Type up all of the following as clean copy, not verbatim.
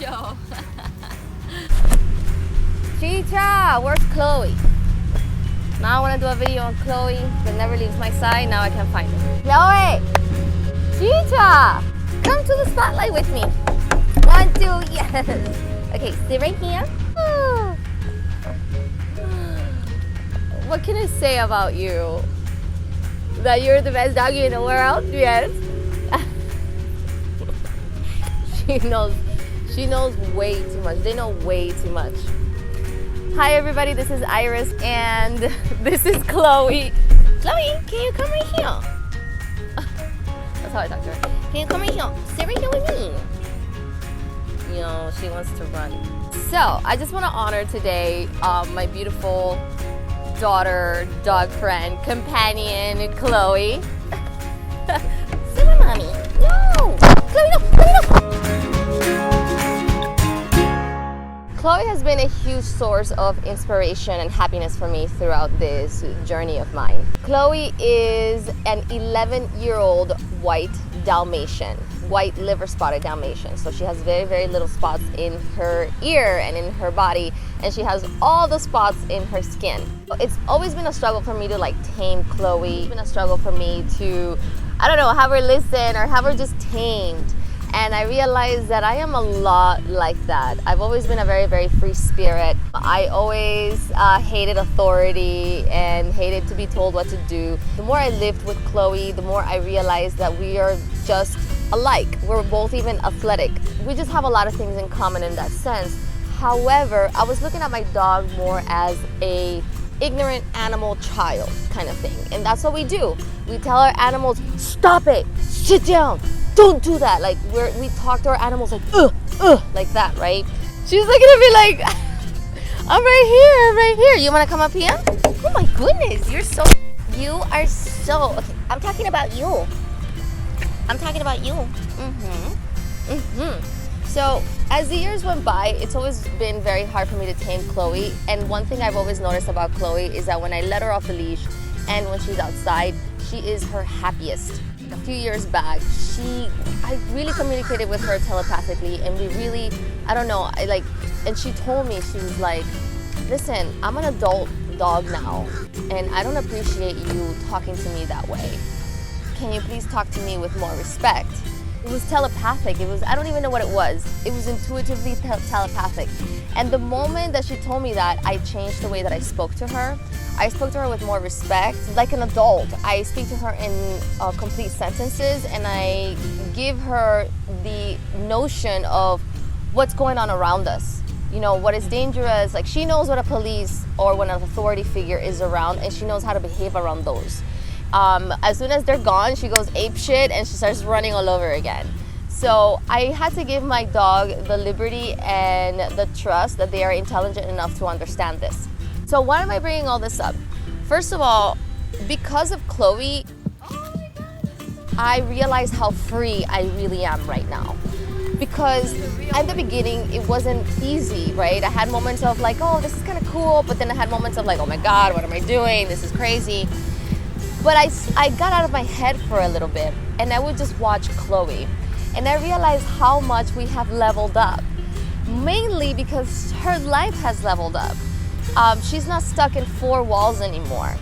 show. Chicha, where's Chloe? Now I want to do a video on Chloe that never leaves my side. Now I can find her. Chloe! Chicha! Come to the spotlight with me. 1, 2, yes. Okay, stay right here. What can I say about you? That you're the best doggy in the world? Yes. She knows way too much. They know way too much. Hi everybody, this is Iris and this is Chloe. Chloe, can you come right here? That's how I talk to her. Can you come right here? Sit right here with me. You know, she wants to run. So, I just want to honor today my beautiful daughter, dog friend, companion, Chloe. Sit with mommy. No! Chloe, no! Chloe, no! Chloe has been a huge source of inspiration and happiness for me throughout this journey of mine. Chloe is an 11-year-old white Dalmatian, white liver spotted Dalmatian. So she has very, very little spots in her ear and in her body, and she has all the spots in her skin. It's always been a struggle for me to like tame Chloe. It's been a struggle for me to, I don't know, have her listen or have her just tamed. And I realized that I am a lot like that. I've always been a very, very free spirit. I always hated authority and hated to be told what to do. The more I lived with Chloe, the more I realized that we are just alike. We're both even athletic. We just have a lot of things in common in that sense. However, I was looking at my dog more as a ignorant animal child kind of thing. And that's what we do. We tell our animals, stop it, sit down. Don't do that. Like we talk to our animals like like that, right? She's looking at me like, I'm right here. You want to come up here? Oh my goodness, you are so. Okay, I'm talking about you. So as the years went by, it's always been very hard for me to tame Chloe. And one thing I've always noticed about Chloe is that when I let her off the leash and when she's outside, she is her happiest. A few years back, I really communicated with her telepathically, and we really, I don't know, and she told me, she was like, listen, I'm an adult dog now, and I don't appreciate you talking to me that way. Can you please talk to me with more respect? It was telepathic. I don't even know what it was. It was intuitively telepathic. And the moment that she told me that, I changed the way that I spoke to her. I spoke to her with more respect, like an adult. I speak to her in complete sentences, and I give her the notion of what's going on around us. You know, what is dangerous. Like, she knows what a police or when an authority figure is around, and she knows how to behave around those. As soon as they're gone, she goes ape shit and she starts running all over again. So I had to give my dog the liberty and the trust that they are intelligent enough to understand this. So why am I bringing all this up? First of all, because of Chloe, I realized how free I really am right now. Because at the beginning, it wasn't easy, right? I had moments of like, oh, this is kind of cool. But then I had moments of like, oh my God, what am I doing? This is crazy. But I got out of my head for a little bit, and I would just watch Chloe. And I realized how much we have leveled up. Mainly because her life has leveled up. She's not stuck in 4 walls anymore.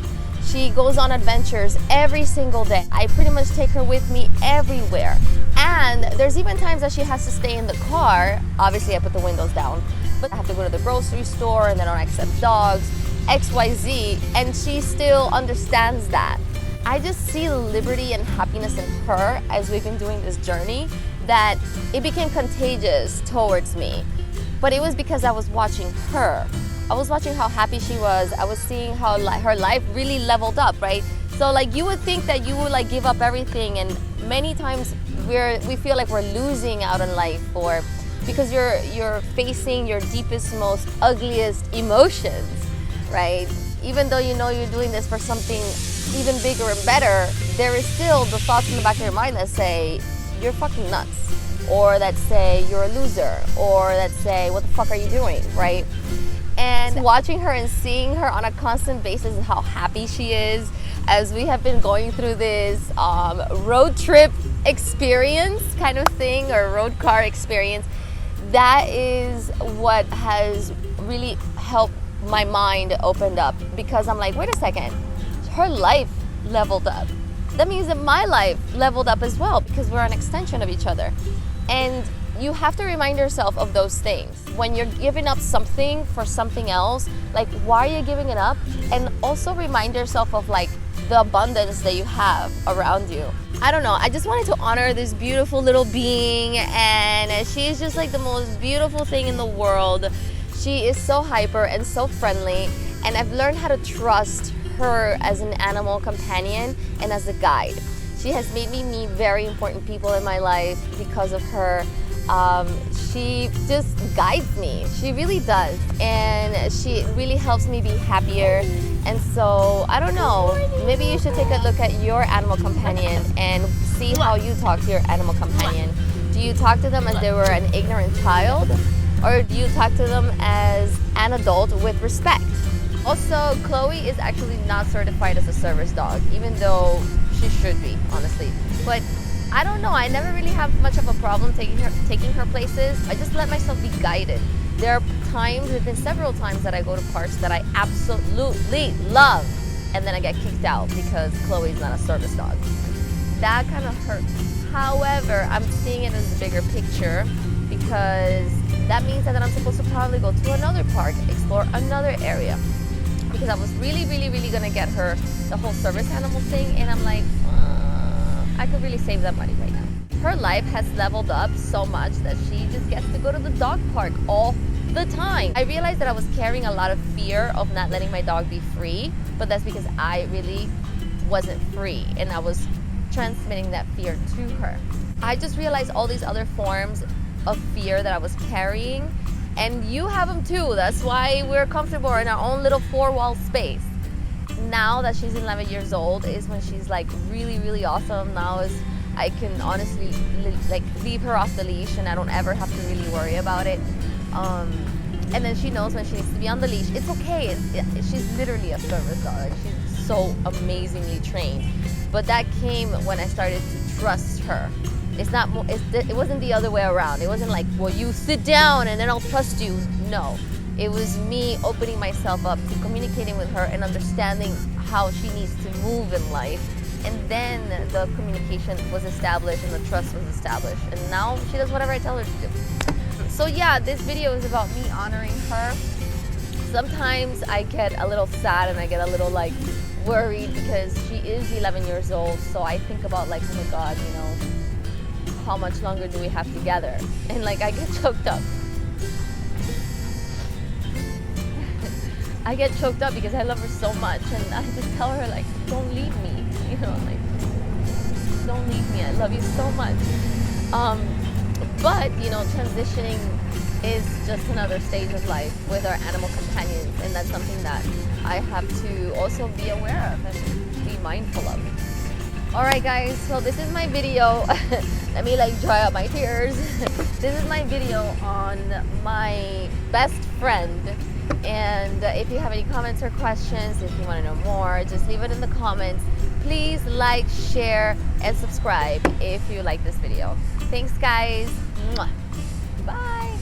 She goes on adventures every single day. I pretty much take her with me everywhere. And there's even times that she has to stay in the car. Obviously, I put the windows down. But I have to go to the grocery store and they don't accept dogs, XYZ, and she still understands that. I just see liberty and happiness in her as we've been doing this journey, that it became contagious towards me. But it was because I was watching her. I was watching how happy she was. I was seeing how her life really leveled up, right? So like you would think that you would like give up everything, and many times we feel like we're losing out on life, or because you're facing your deepest, most ugliest emotions, right? Even though you know you're doing this for something even bigger and better, there is still the thoughts in the back of your mind that say, you're fucking nuts. Or that say, you're a loser. Or that say, what the fuck are you doing, right? And watching her and seeing her on a constant basis and how happy she is as we have been going through this road trip experience kind of thing, or road car experience, that is what has really helped my mind opened up, because I'm like, wait a second, her life leveled up. That means that my life leveled up as well, because we're an extension of each other. And you have to remind yourself of those things. When you're giving up something for something else, like, why are you giving it up? And also remind yourself of like the abundance that you have around you. I don't know, I just wanted to honor this beautiful little being, and she is just like the most beautiful thing in the world. She is so hyper and so friendly, and I've learned how to trust her as an animal companion and as a guide. She has made me meet very important people in my life because of her. She just guides me. She really does. And she really helps me be happier. And so, I don't know, maybe you should take a look at your animal companion and see how you talk to your animal companion. Do you talk to them as they were an ignorant child? Or do you talk to them as an adult with respect? Also, Chloe is actually not certified as a service dog, even though she should be, honestly. But I don't know, I never really have much of a problem taking her places. I just let myself be guided. There are times, there's been several times that I go to parks that I absolutely love, and then I get kicked out because Chloe's not a service dog. That kind of hurts. However, I'm seeing it as a bigger picture, because that means that I'm supposed to probably go to another park, explore another area. Because I was really gonna get her the whole service animal thing, and I'm like, I could really save that money right now. Her life has leveled up so much that she just gets to go to the dog park all the time. I realized that I was carrying a lot of fear of not letting my dog be free, but that's because I really wasn't free, and I was transmitting that fear to her. I just realized all these other forms of fear that I was carrying, and you have them too. That's why we're comfortable in our own little four-wall space. Now that she's 11 years old is when she's like really awesome. Now is I can honestly like leave her off the leash, and I don't ever have to really worry about it. And then she knows when she needs to be on the leash. It's okay. She's literally a service dog. Like, she's so amazingly trained. But that came when I started to trust her. It wasn't the other way around. It wasn't like, well, you sit down and then I'll trust you. No, it was me opening myself up to communicating with her and understanding how she needs to move in life. And then the communication was established and the trust was established. And now she does whatever I tell her to do. So yeah, this video is about me honoring her. Sometimes I get a little sad and I get a little like worried because she is 11 years old. So I think about like, oh my God, you know, how much longer do we have together? And like, I get choked up. I get choked up because I love her so much, and I just tell her like, don't leave me, you know, like, don't leave me, I love you so much. But, you know, transitioning is just another stage of life with our animal companions, and that's something that I have to also be aware of and be mindful of. Alright guys, so this is my video. Let me like dry up my tears. This is my video on my best friend. And if you have any comments or questions, if you want to know more, just leave it in the comments. Please like, share, and subscribe if you like this video. Thanks guys. Mwah. Bye.